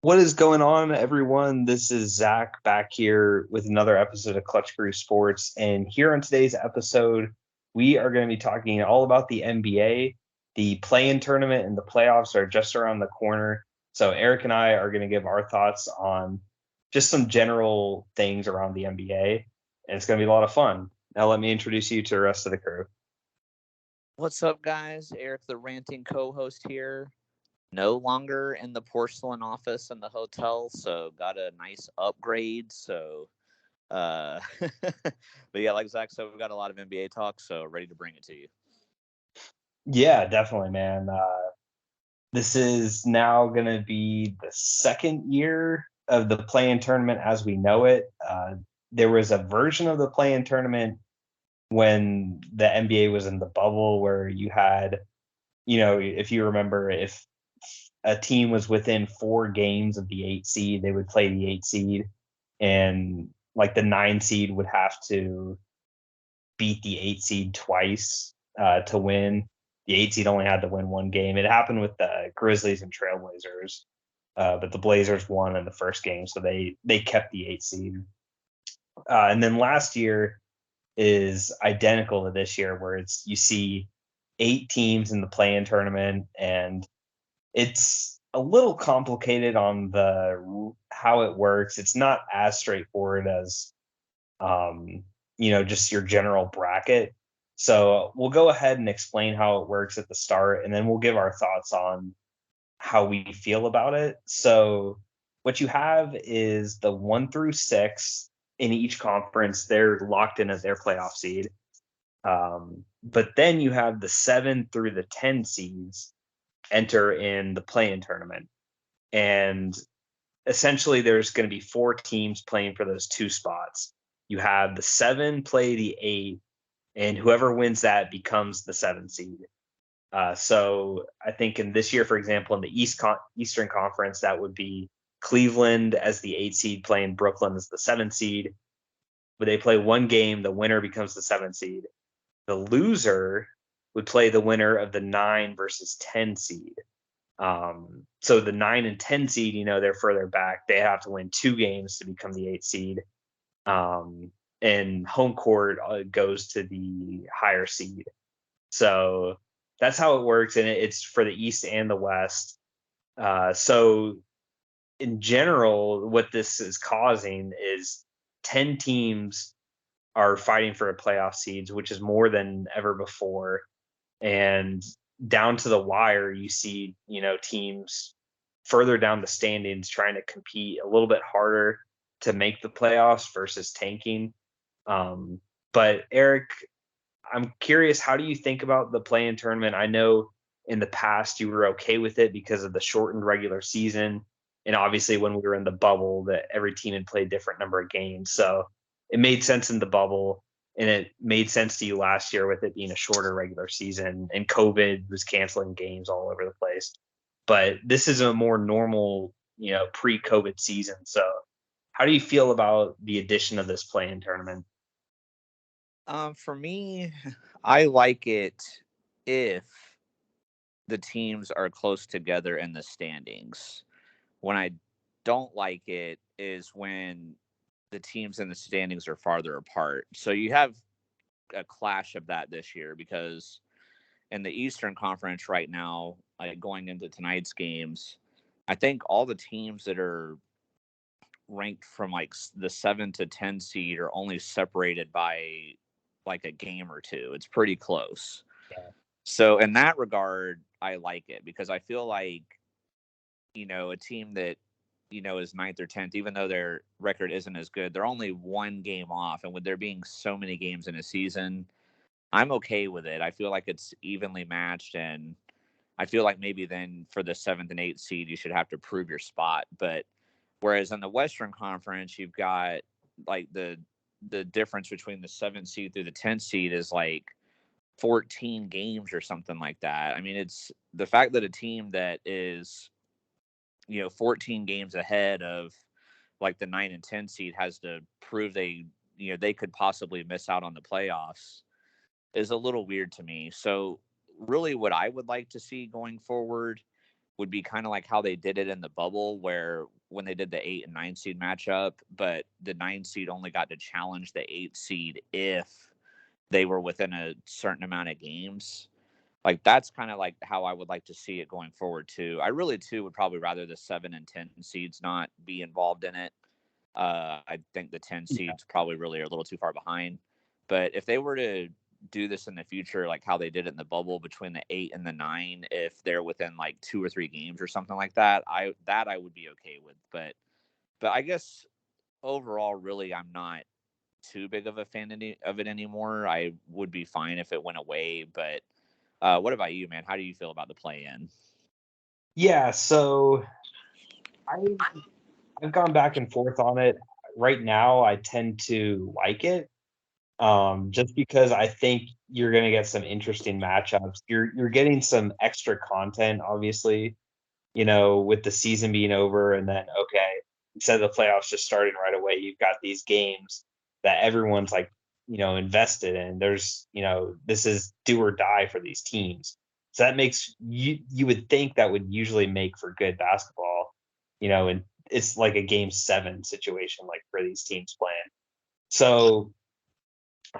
What is going on, everyone? This is Zach back here with another episode of Clutch Crew Sports. And here on today's episode, we are going to be talking all about the NBA. The play-in tournament and the playoffs are just around the corner. So Eric and I are going to give our thoughts on just some general things around the NBA. And it's going to be a lot of fun. Now, let me introduce you to the rest of the crew. What's up, guys? Eric, the ranting co-host here. No longer in the porcelain office in the hotel, so got a nice upgrade. But yeah, like Zach said, we've got a lot of NBA talk, so ready to bring it to you. Yeah, definitely, man. This is now going to be the second year of the play-in tournament as we know it. There was a version of the play-in tournament when the NBA was in the bubble where you had, if you remember, if a team was within 4 games of the 8 seed, they would play the 8 seed, and like the 9 seed would have to beat the 8 seed twice to win. The 8 seed only had to win one game. It happened with the Grizzlies and Trailblazers, but the Blazers won in the first game, so they kept the 8 seed. And then last year is identical to this year, where it's you see 8 teams in the play-in tournament, and it's a little complicated on the how it works. It's not as straightforward as just your general bracket. So we'll go ahead and explain how it works at the start, and then we'll give our thoughts on how we feel about it. So what you have is the 1 through 6 in each conference. They're locked in as their playoff seed. But then you have the 7 through the 10 seeds enter in the play-in tournament. And essentially there's going to be 4 teams playing for those 2 spots. You have the 7 play the 8, and whoever wins that becomes the 7 seed. So I think in this year, for example, in the Eastern Conference, that would be Cleveland as the 8 seed playing Brooklyn as the 7 seed. But they play one game, the winner becomes the 7 seed. The loser would play the winner of the 9 versus 10 seed. So the 9 and 10 seed, they're further back. They have to win 2 games to become the 8 seed. And home court goes to the higher seed. So that's how it works, and it's for the East and the West. So in general, what this is causing is 10 teams are fighting for a playoff seeds, which is more than ever before. And down to the wire, you see, teams further down the standings trying to compete a little bit harder to make the playoffs versus tanking. But Eric, I'm curious, how do you think about the play-in tournament? I know in the past you were okay with it because of the shortened regular season, and obviously when we were in the bubble, that every team had played a different number of games, so it made sense in the bubble, and it made sense to you last year with it being a shorter regular season, and COVID was canceling games all over the place. But this is a more normal, pre-COVID season. So, how do you feel about the addition of this play-in tournament? For me, I like it if the teams are close together in the standings. When I don't like it is when the teams in the standings are farther apart. So you have a clash of that this year because in the Eastern Conference right now, like going into tonight's games, I think all the teams that are ranked from like the 7 to 10 seed are only separated by like a game or two. It's pretty close. Yeah. So in that regard, I like it because I feel like, a team that, is ninth or 10th, even though their record isn't as good, they're only one game off. And with there being so many games in a season, I'm okay with it. I feel like it's evenly matched, and I feel like maybe then for the 7th and 8th seed, you should have to prove your spot. But whereas in the Western Conference, you've got like the difference between the 7th seed through the 10th seed is like 14 games or something like that. I mean, it's the fact that a team that is 14 games ahead of like the 9 and 10 seed has to prove they could possibly miss out on the playoffs is a little weird to me. So really what I would like to see going forward would be kind of like how they did it in the bubble, where when they did the 8 and 9 seed matchup, but the 9 seed only got to challenge the 8 seed if they were within a certain amount of games. Like, that's kind of like how I would like to see it going forward too. I really too would probably rather the 7 and 10 seeds not be involved in it. I think the 10 seeds probably really are a little too far behind. But if they were to do this in the future, like how they did it in the bubble between the 8 and the 9, if they're within like 2 or 3 games or something like that, I would be okay with. But I guess overall, really, I'm not too big of a fan of it anymore. I would be fine if it went away. But what about you, man? How do you feel about the play-in? Yeah, so I I've gone back and forth on it. Right now, I tend to like it, just because I think you're gonna get some interesting matchups. You're getting some extra content, obviously, with the season being over, and then okay, instead of the playoffs just starting right away, you've got these games that everyone's like, invested in. This is do or die for these teams. So that makes you would think that would usually make for good basketball, and it's like a game 7 situation like for these teams playing. So,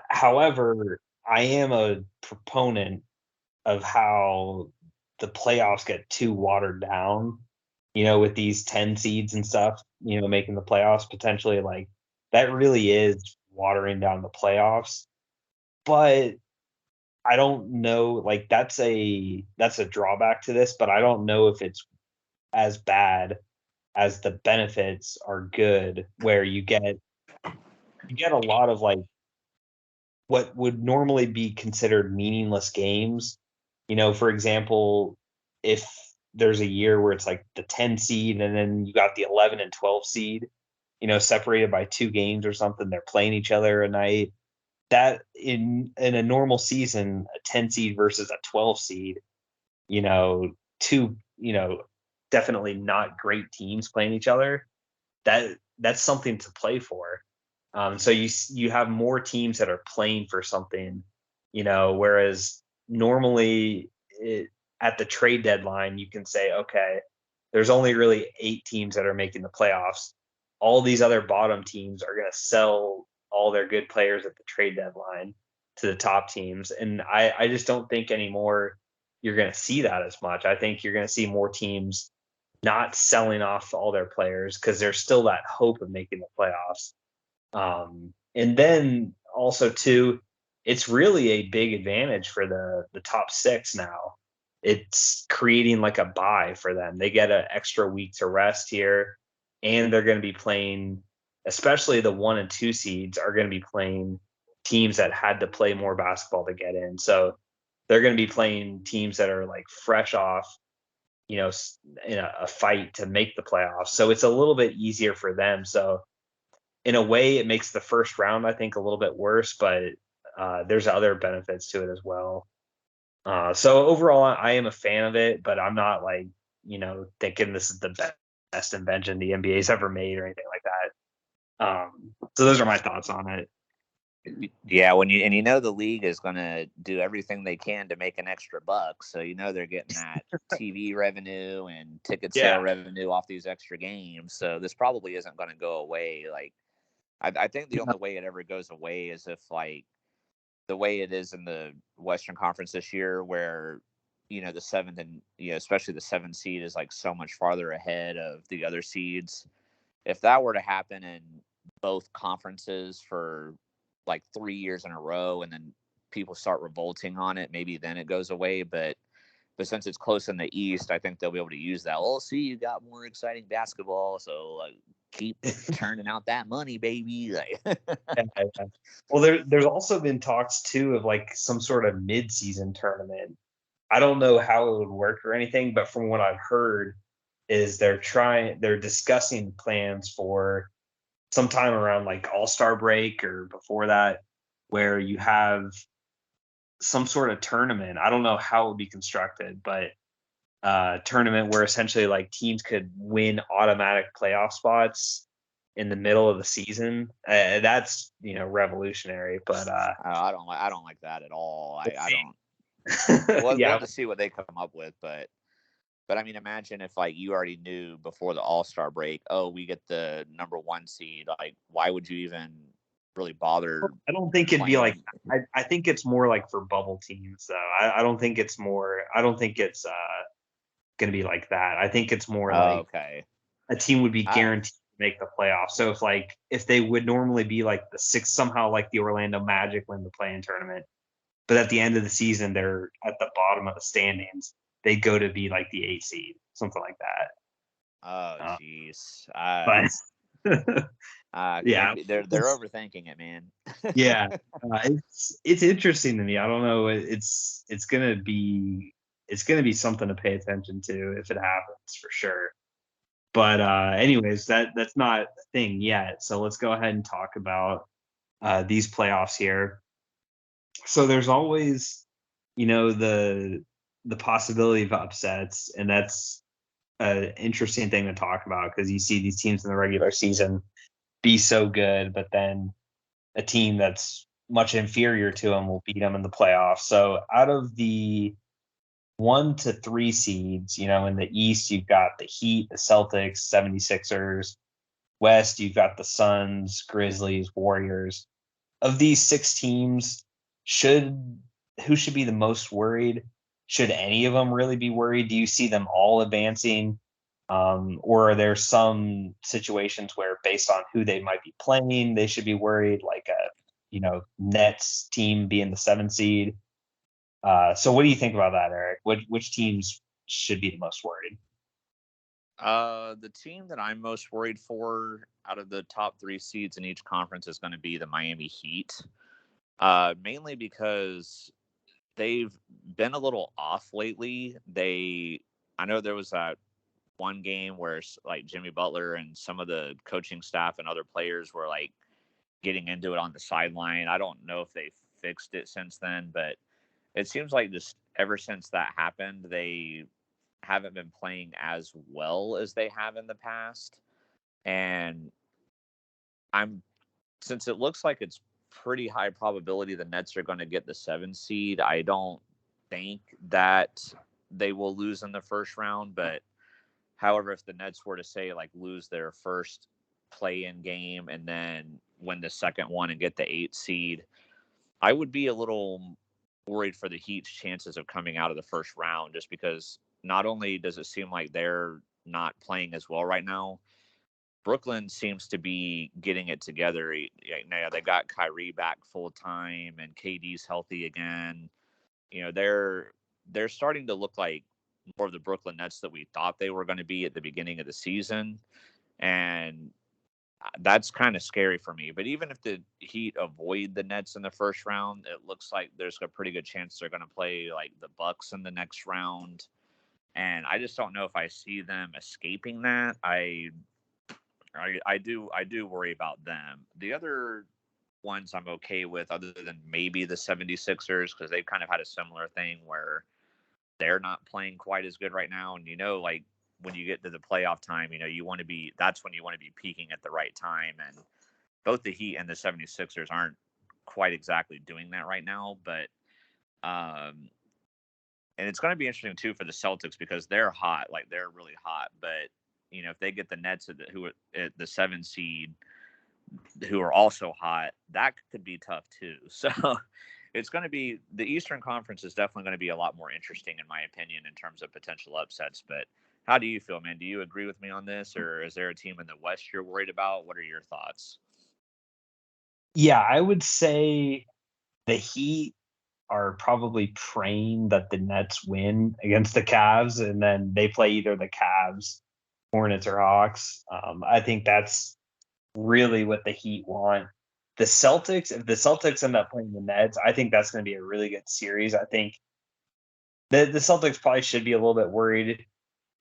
however, I am a proponent of how the playoffs get too watered down, with these 10 seeds and stuff, making the playoffs potentially, like, that really is watering down the playoffs. But I don't know, like, that's a drawback to this, but I don't know if it's as bad as the benefits are good, where you get a lot of, like, what would normally be considered meaningless games. For example, if there's a year where it's like the 10 seed and then you got the 11 and 12 seed, separated by 2 games or something, they're playing each other a night. That in a normal season, a 10 seed versus a 12 seed, two, definitely not great teams playing each other. That's something to play for. So you have more teams that are playing for something, whereas normally at the trade deadline you can say, okay, there's only really 8 teams that are making the playoffs. All these other bottom teams are going to sell all their good players at the trade deadline to the top teams, and I just don't think anymore you're going to see that as much. I think you're going to see more teams not selling off all their players because there's still that hope of making the playoffs. And then also too, it's really a big advantage for the top 6 now. It's creating like a bye for them. They get an extra week to rest here, and they're going to be playing, especially the 1 and 2 seeds are going to be playing teams that had to play more basketball to get in. So they're going to be playing teams that are like fresh off, in a fight to make the playoffs. So it's a little bit easier for them. So in a way, it makes the first round, I think, a little bit worse, but there's other benefits to it as well. So overall, I am a fan of it, but I'm not like, thinking this is the best invention the NBA's ever made or anything like that. So those are my thoughts on it. Yeah, the league is going to do everything they can to make an extra buck, so they're getting that TV revenue and ticket sale revenue off these extra games. So this probably isn't going to go away. Like, I think the only way it ever goes away is if, like, the way it is in the Western Conference this year, where the 7th and especially the 7th seed is like so much farther ahead of the other seeds. If that were to happen in both conferences for like 3 years in a row, and then people start revolting on it, maybe then it goes away. But since it's close in the East, I think they'll be able to use that. Oh, see, you got more exciting basketball, so keep turning out that money, baby. Yeah. Well, there's also been talks too of like some sort of mid-season tournament. I don't know how it would work or anything, but from what I've heard, is they're discussing plans for sometime around like All-Star break or before that, where you have some sort of tournament. I don't know how it would be constructed, but tournament where essentially like teams could win automatic playoff spots in the middle of the season. That's revolutionary, but I don't like that at all. I don't. We'll yeah, have to see what they come up with, but But I mean, imagine if like you already knew before the All-Star break, oh, we get the number 1 seed. Like, why would you even really bother I don't think it'd be like playing? I think it's more like for bubble teams though. I don't think it's gonna be like that. I think it's more Oh, like okay. a team would be I guaranteed to make the playoffs. So if they would normally be like the sixth, somehow like the Orlando Magic win the play-in tournament, but at the end of the season they're at the bottom of the standings, they go to be like the 8 seed, something like that. oh, Uh, jeez. but yeah, Maybe they're overthinking it, man. yeah, it's interesting to me. I don't know. It's gonna be something to pay attention to if it happens for sure. But anyways, that's not a thing yet. So let's go ahead and talk about these playoffs here. So there's always, the possibility of upsets, and that's an interesting thing to talk about because you see these teams in the regular season be so good, but then a team that's much inferior to them will beat them in the playoffs. So out of the 1 to 3 seeds, in the East, you've got the Heat, the Celtics, 76ers. West, you've got the Suns, Grizzlies, Warriors. Of these 6 teams, should who should be the most worried? Should any of them really be worried? Do you see them all advancing? Or are there some situations where, based on who they might be playing, they should be worried, like Nets team being the 7 seed? So, what do you think about that, Eric? Which teams should be the most worried? The team that I'm most worried for out of the top 3 seeds in each conference is going to be the Miami Heat. Mainly because they've been a little off lately. I know there was that one game where like Jimmy Butler and some of the coaching staff and other players were like getting into it on the sideline. I don't know if they fixed it since then, but it seems like just ever since that happened, they haven't been playing as well as they have in the past. And I'm since it looks like it's pretty high probability the Nets are going to get the 7 seed, I don't think that they will lose in the first round. But however, if the Nets were to say like lose their first play in game and then win the second one and get the 8 seed, I would be a little worried for the Heat's chances of coming out of the first round just because not only does it seem like they're not playing as well right now, Brooklyn seems to be getting it together. Now they got Kyrie back full time and KD's healthy again. They're starting to look like more of the Brooklyn Nets that we thought they were going to be at the beginning of the season, and that's kind of scary for me. But even if the Heat avoid the Nets in the first round, it looks like there's a pretty good chance they're going to play like the Bucks in the next round. And I just don't know if I see them escaping that. I do worry about them. The other ones I'm okay with, other than maybe the 76ers, because they've kind of had a similar thing where they're not playing quite as good right now. And like when you get to the playoff time, that's when you want to be peaking at the right time. And both the Heat and the 76ers aren't quite exactly doing that right now. But and it's going to be interesting too for the Celtics because they're hot, like they're really hot. But if they get the Nets at the 7 seed, who are also hot, that could be tough too. So it's going to be the Eastern Conference is definitely going to be a lot more interesting, in my opinion, in terms of potential upsets. But how do you feel, man? Do you agree with me on this, or is there a team in the West you're worried about? What are your thoughts? Yeah, I would say the Heat are probably praying that the Nets win against the Cavs, and then they play either the Cavs, Hornets, or Hawks. I think that's really what the Heat want. The Celtics, if the Celtics end up playing the Nets, I think that's going to be a really good series. I think the Celtics probably should be a little bit worried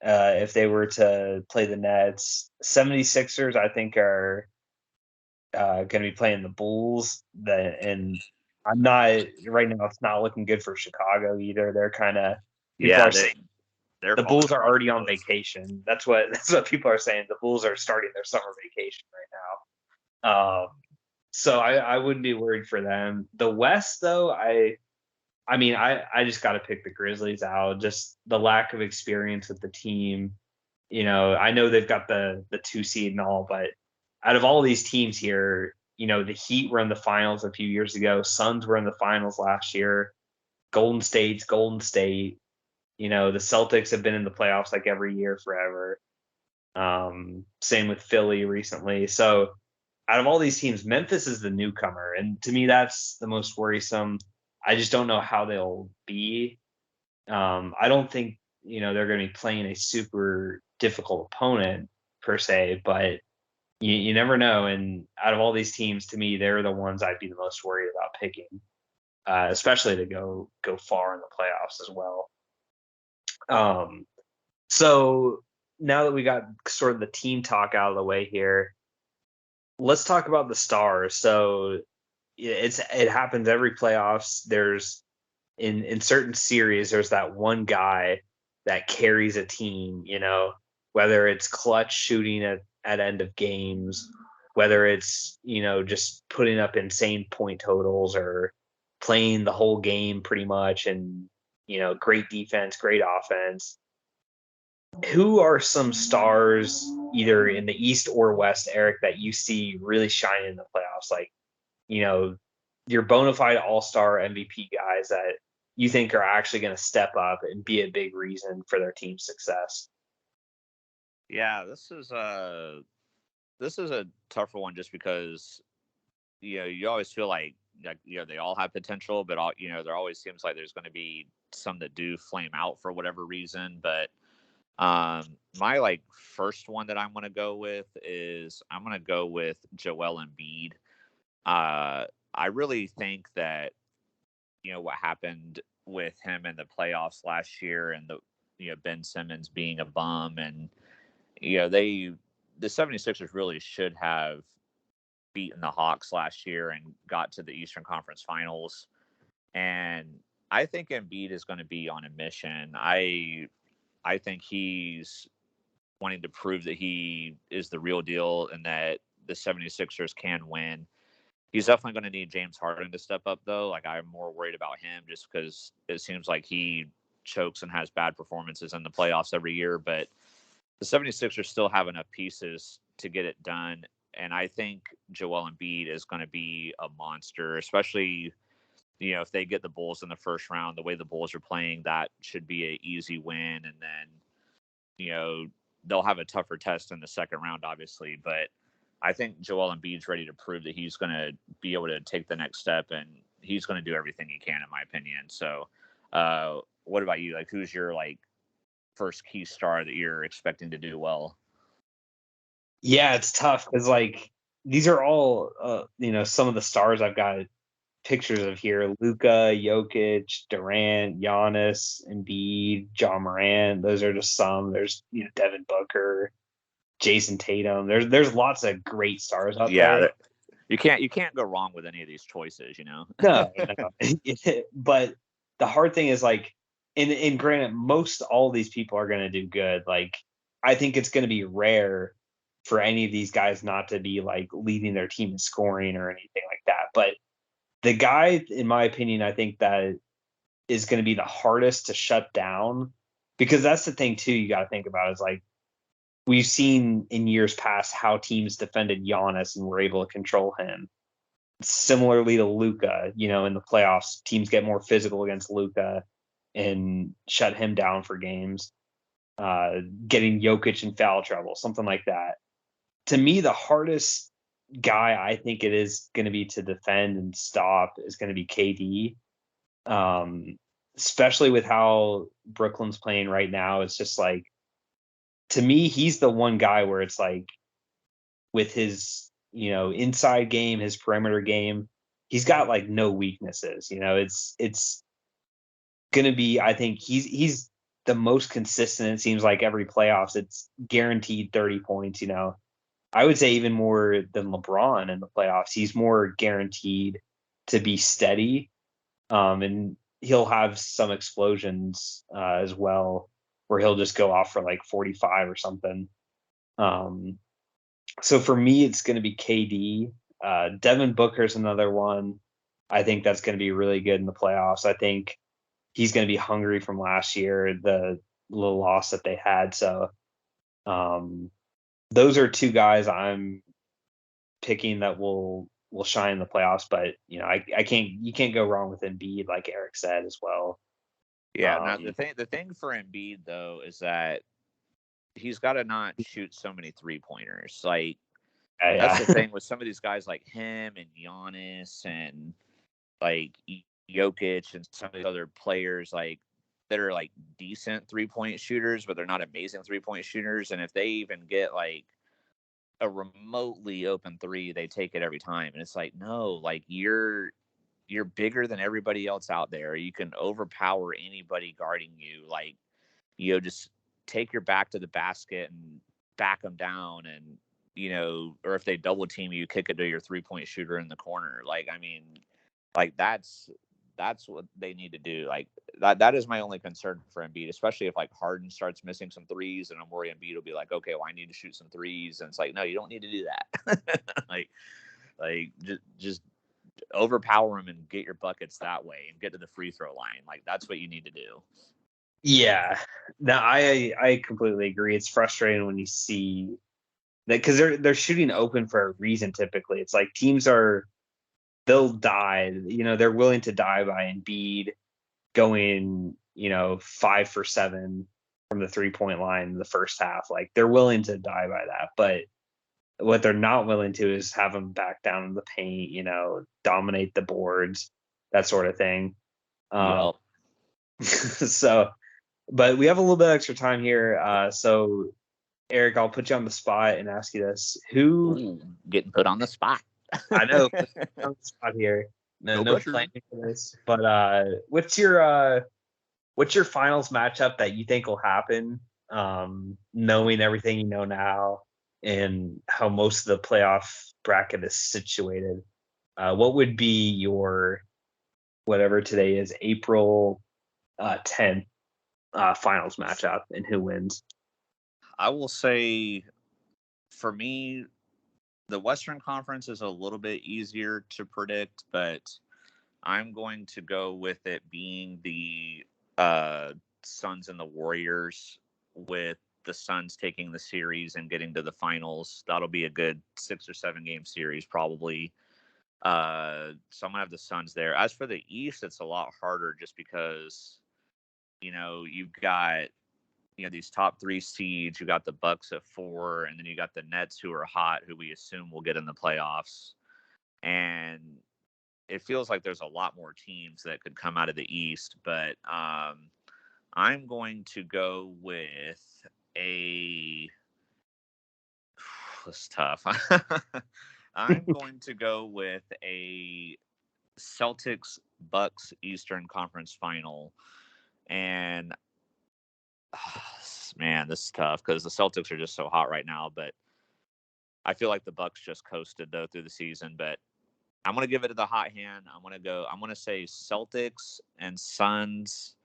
if they were to play the Nets. 76ers, I think, are going to be playing the Bulls. And I'm not right now. It's not looking good for Chicago either. They're kind of people Yeah, are saying they're the falling Bulls are apart already on too. vacation. That's what people are saying. The Bulls are starting their summer vacation right now. So I wouldn't be worried for them. The West, though, I mean, I just got to pick the Grizzlies out. Just the lack of experience with the team. I know they've got the 2 seed and all, but out of all these teams here, the Heat were in the finals a few years ago. Suns were in the finals last year. Golden State's Golden State. The Celtics have been in the playoffs like every year forever. Same with Philly recently. So out of all these teams, Memphis is the newcomer, and to me, that's the most worrisome. I just don't know how they'll be. I don't think they're going to be playing a super difficult opponent per se, but you never know. And out of all these teams, to me, they're the ones I'd be the most worried about picking, especially to go far in the playoffs as well. So now that we got sort of the team talk out of the way here, let's talk about the stars. So it happens every playoffs. There's in certain series, there's that one guy that carries a team, whether it's clutch shooting at end of games, whether it's, just putting up insane point totals or playing the whole game pretty much and, great defense, great offense. Who are some stars either in the East or West, Eric, that you see really shining in the playoffs? Like, your bona fide all-star MVP guys that you think are actually going to step up and be a big reason for their team's success? Yeah, this is a tougher one just because you always feel like they all have potential, but there always seems like there's going to be some that do flame out for whatever reason. But my first one that I'm going to go with is I'm going to go with Joel Embiid. I really think that what happened with him in the playoffs last year and Ben Simmons being a bum, and the 76ers really should have beaten the Hawks last year and got to the Eastern Conference Finals. And I think Embiid is going to be on a mission. I think he's wanting to prove that he is the real deal and that the 76ers can win. He's definitely going to need James Harden to step up, though. I'm more worried about him just because it seems like he chokes and has bad performances in the playoffs every year. But the 76ers still have enough pieces to get it done. And I think Joel Embiid is going to be a monster, especially, if they get the Bulls in the first round, the way the Bulls are playing, that should be an easy win. And then, they'll have a tougher test in the second round, obviously. But I think Joel Embiid's ready to prove that he's going to be able to take the next step, and he's going to do everything he can, in my opinion. So, what about you? Who's your first key star that you're expecting to do well? Yeah, it's tough because these are all some of the stars I've got pictures of here: Luka, Jokic, Durant, Giannis, Embiid, John Morant. Those are just some. There's Devin Booker, Jason Tatum. There's lots of great stars out there. You can't go wrong with any of these choices, No. But the hard thing is and granted, most all these people are going to do good. I think it's going to be rare for any of these guys not to be leading their team in scoring or anything like that. But the guy, in my opinion, I think that is going to be the hardest to shut down, because that's the thing too. You got to think about is we've seen in years past how teams defended Giannis and were able to control him. Similarly to Luka, in the playoffs, teams get more physical against Luka and shut him down for games. Getting Jokic in foul trouble, something like that. To me, the hardest guy I think it is going to be to defend and stop is going to be KD. Especially with how Brooklyn's playing right now. It's just to me, he's the one guy where it's with his, inside game, his perimeter game, he's got no weaknesses. It's going to be, I think he's the most consistent. It seems like every playoffs, it's guaranteed 30 points, I would say even more than LeBron in the playoffs. He's more guaranteed to be steady. And he'll have some explosions as well, where he'll just go off for 45 or something. So for me, it's going to be KD. Devin Booker's another one. I think that's going to be really good in the playoffs. I think he's going to be hungry from last year, the little loss that they had. So those are two guys I'm picking that will shine in the playoffs. But you can't go wrong with Embiid, like Eric said as well. Yeah. Now the thing for Embiid though is that he's got to not shoot so many 3-pointers. Like that's the thing with some of these guys like him and Giannis and like Jokic and some of these other players like that are like decent 3-point shooters, but they're not amazing 3-point shooters. And if they even get like a remotely open three, they take it every time. And it's like, no, like you're bigger than everybody else out there. You can overpower anybody guarding you. Like, just take your back to the basket and back them down. And, or if they double team you, kick it to your 3-point shooter in the corner. Like, I mean, like that's what they need to do. Like that is my only concern for Embiid, especially if like Harden starts missing some threes, and I'm worried Embiid will be like, okay, well I need to shoot some threes, and it's like, no, you don't need to do that. like just overpower him and get your buckets that way, and get to the free throw line. Like that's what you need to do. Yeah, no, I completely agree. It's frustrating when you see that because they're shooting open for a reason. Typically, it's like teams they'll die. They're willing to die by Embiid going 5 for 7 from the 3-point line in the first half. Like they're willing to die by that, but what they're not willing to is have them back down in the paint. Dominate the boards, that sort of thing. Yep. So. But we have a little bit extra time here. So, Eric, I'll put you on the spot and ask you this: Who getting put on the spot? I know on the spot here. No planning for this. But what's your finals matchup that you think will happen? Knowing everything you know now and how most of the playoff bracket is situated, what would be your whatever today is April 10th? Finals matchup and who wins? I will say, for me, the Western Conference is a little bit easier to predict, but I'm going to go with it being the Suns and the Warriors, with the Suns taking the series and getting to the finals. That'll be a good 6 or 7 game series probably. So I'm gonna have the Suns there. As for the East, it's a lot harder just because you've got these top 3 seeds. You got the Bucks at 4, and then you got the Nets, who are hot, who we assume will get in the playoffs. And it feels like there's a lot more teams that could come out of the East, but I'm going to go with a. It's tough. I'm going to go with a Celtics Bucks Eastern Conference Final, and man, this is tough because the Celtics are just so hot right now. But I feel like the Bucks just coasted though through the season. But I'm gonna give it to the hot hand. I'm gonna say Celtics and Suns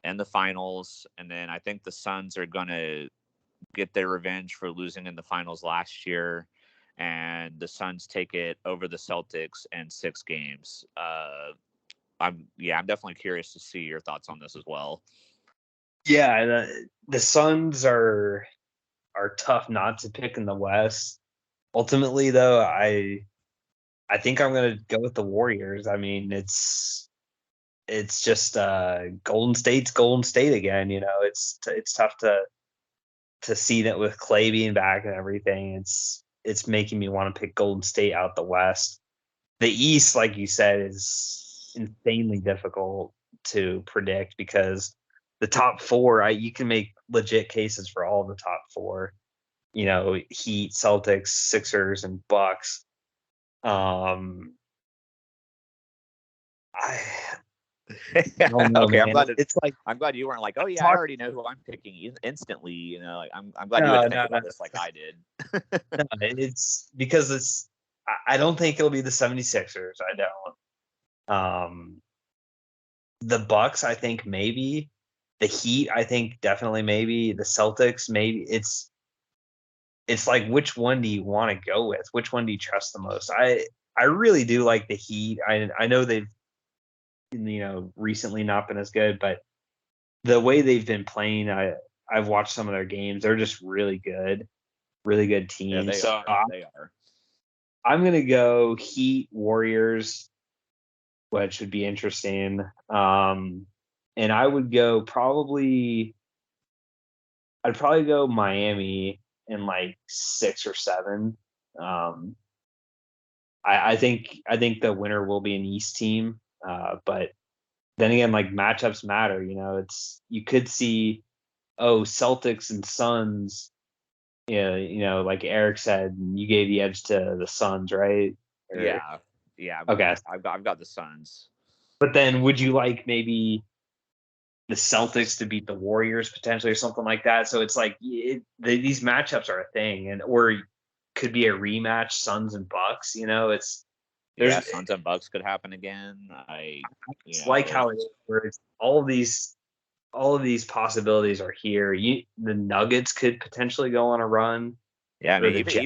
in the finals, and then I think the Suns are gonna get their revenge for losing in the finals last year, and the Suns take it over the Celtics in 6 games. I'm definitely curious to see your thoughts on this as well. Yeah, the Suns are tough not to pick in the West. Ultimately, though, I think I'm gonna go with the Warriors. I mean, it's just Golden State's Golden State again. It's tough to see that with Clay being back and everything. It's making me want to pick Golden State out the West. The East, like you said, is insanely difficult to predict because the top 4, you can make legit cases for all the top 4. Heat, Celtics, Sixers, and Bucks. I don't know, okay, man. It's like I'm glad you weren't like, oh yeah, I already know who I'm picking instantly. Like I'm glad you had to think about this like I did. No, it's because I don't think it'll be the 76ers. I don't. The Bucks, I think maybe. The Heat, I think definitely maybe. The Celtics, maybe. It's like, which one do you want to go with? Which one do you trust the most? I really do like the Heat. I know they've recently not been as good, but the way they've been playing, I've watched some of their games. They're just really good Yeah, team. they So are. They are. I'm gonna go Heat Warriors, which would be interesting. And I'd probably go Miami in like 6 or 7. Um, I think the winner will be an East team. But then again, like matchups matter. You could see, Celtics and Suns. Yeah, like Eric said, you gave the edge to the Suns, right? Or Yeah, yeah. okay, I've got the Suns. but then would you like maybe the Celtics to beat the Warriors potentially or something like that? So it's like these matchups are a thing, and or could be a rematch, Suns and Bucks. It's Yeah, there's Suns and Bucks could happen again. it's like how it is, where it's all of these possibilities are here. The Nuggets could potentially go on a run, Yeah, I or mean, the Jets.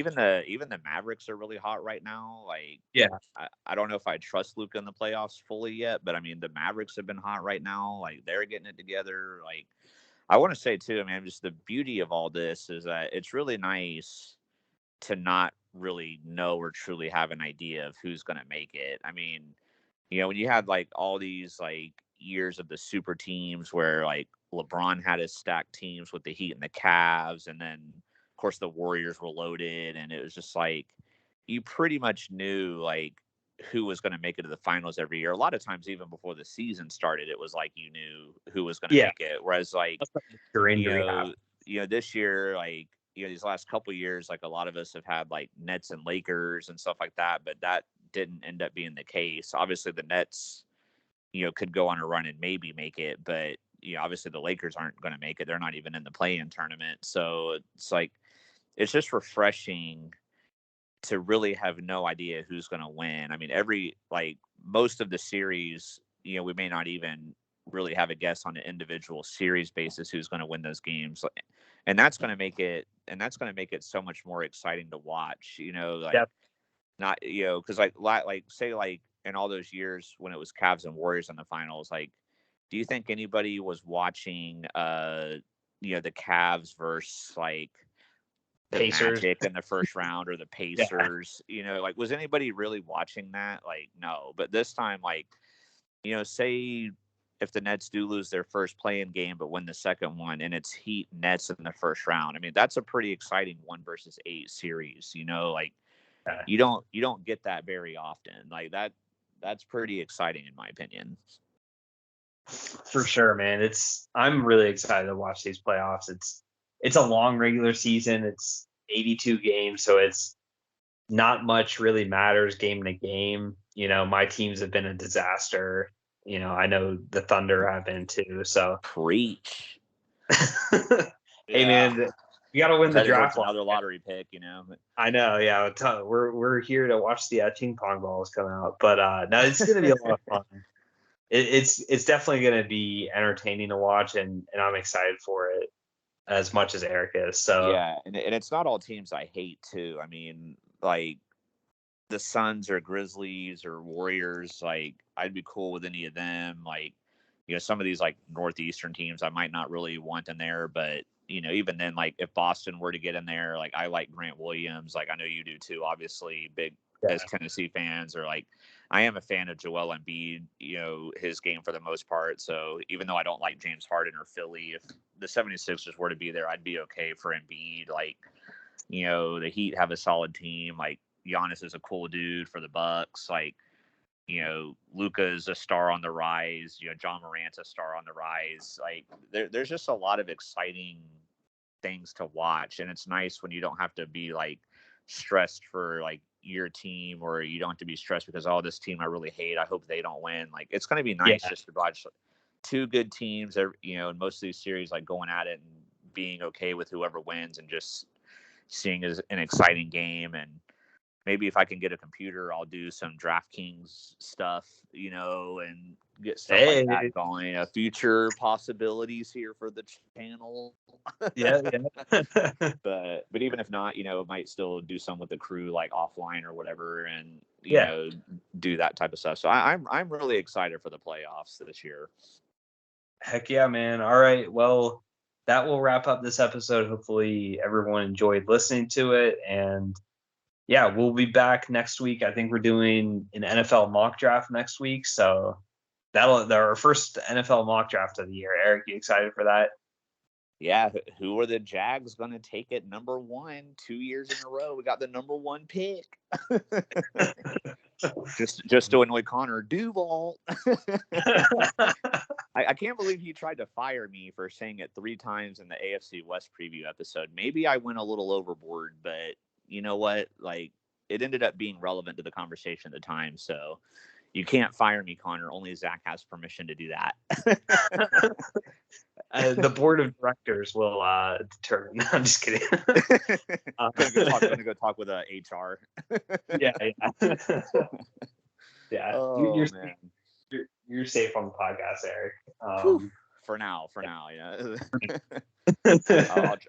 even the Mavericks are really hot right now. Like, Yeah, I don't know if I trust Luka in the playoffs fully yet, but I mean, the Mavericks have been hot right now. Like, they're getting it together. Like, I want to say too, I mean, just the beauty of all this is that it's really nice to not really know or truly have an idea of who's going to make it. I mean, when you had like all these like years of the super teams where like LeBron had his stacked teams with the Heat and the Cavs, and then of course the Warriors were loaded, and it was just like you pretty much knew like who was going to make it to the finals every year. A lot of times, even before the season started, it was like you knew who was going to yeah. make it. Whereas like That's like your you injury know, happens. this year, like, these last couple of years, like a lot of us have had like Nets and Lakers and stuff like that, but that didn't end up being the case. Obviously, the Nets, could go on a run and maybe make it, but obviously the Lakers aren't going to make it. They're not even in the play-in tournament, so it's like it's just refreshing to really have no idea who's going to win. I mean, most of the series, we may not even really have a guess on an individual series basis who's going to win those games. And that's going to make it so much more exciting to watch, like Yep. not, cuz like say like in all those years when it was Cavs and Warriors in the finals, like do you think anybody was watching the Cavs versus like the Pacers. Magic in the first round or the Yeah. Pacers, like was anybody really watching that? Like no, but this time like, say if the Nets do lose their first play-in game but win the second one and it's Heat Nets in the first round. I mean, that's a pretty exciting 1 versus 8 series, like Yeah. you don't get that very often. Like that's pretty exciting in my opinion. For sure, man. I'm really excited to watch these playoffs. It's a long regular season. It's 82 games, so it's not much really matters game to game. My teams have been a disaster. I know the Thunder have been too. So, Preach. hey, Yeah. man, you got to I'm win the headed towards draft another lottery. lottery pick. I know, yeah. We're here to watch the ping pong balls come out, but no, it's gonna be a lot of fun. It's definitely gonna be entertaining to watch, and I'm excited for it as much as Eric is. So Yeah, and it's not all teams I hate too. I mean, like the Suns or Grizzlies or Warriors, like I'd be cool with any of them. Like, some of these like Northeastern teams I might not really want in there, but even then, like if Boston were to get in there, like I like Grant Williams, like I know you do too, obviously, big as yeah, Tennessee fans, or like I am a fan of Joel Embiid, his game for the most part. So even though I don't like James Harden or Philly, if the 76ers were to be there, I'd be okay for Embiid. Like, the Heat have a solid team. Like Giannis is a cool dude for the Bucks. Like, Luka is a star on the rise. John Morant's a star on the rise. Like, there's just a lot of exciting things to watch, and it's nice when you don't have to be like stressed for like your team, or you don't have to be stressed because this team I really hate, I hope they don't win. Like, it's going to be nice yeah, just to watch two good teams, in most of these series, like going at it and being okay with whoever wins, and just seeing as an exciting game. And maybe if I can get a computer, I'll do some DraftKings stuff, and get stuff like Hey, that going. Future possibilities here for the channel. yeah. But even if not, might still do some with the crew like offline or whatever, and Yeah. do that type of stuff. So I'm really excited for the playoffs this year. Heck yeah, man. All right. Well, that will wrap up this episode. Hopefully everyone enjoyed listening to it. And yeah, we'll be back next week. I think we're doing an NFL mock draft next week. So that'll our first NFL mock draft of the year. Eric, you excited for that? Yeah, who are the Jags going to take it number 1 2 years in a row? We got the number 1 pick. just to annoy Connor, Duval. I can't believe he tried to fire me for saying it 3 times in the AFC West preview episode. Maybe I went a little overboard, but you know what? Like, it ended up being relevant to the conversation at the time. So you can't fire me, Connor. Only Zach has permission to do that. The board of directors will determine. I'm just kidding. Gonna go talk with HR. Yeah. Yeah. Oh, man. You're safe on the podcast, Eric. For now, yeah.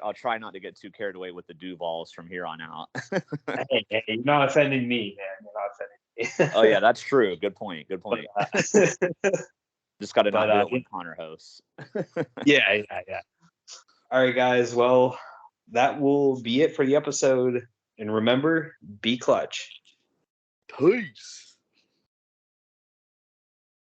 I'll try not to get too carried away with the Duvals from here on out. Hey, you're not offending me, man. You're not offending me. Oh yeah, that's true. Good point. Just got to not do it when Connor hosts. Yeah. All right, guys. Well, that will be it for the episode. And remember, be clutch. Peace.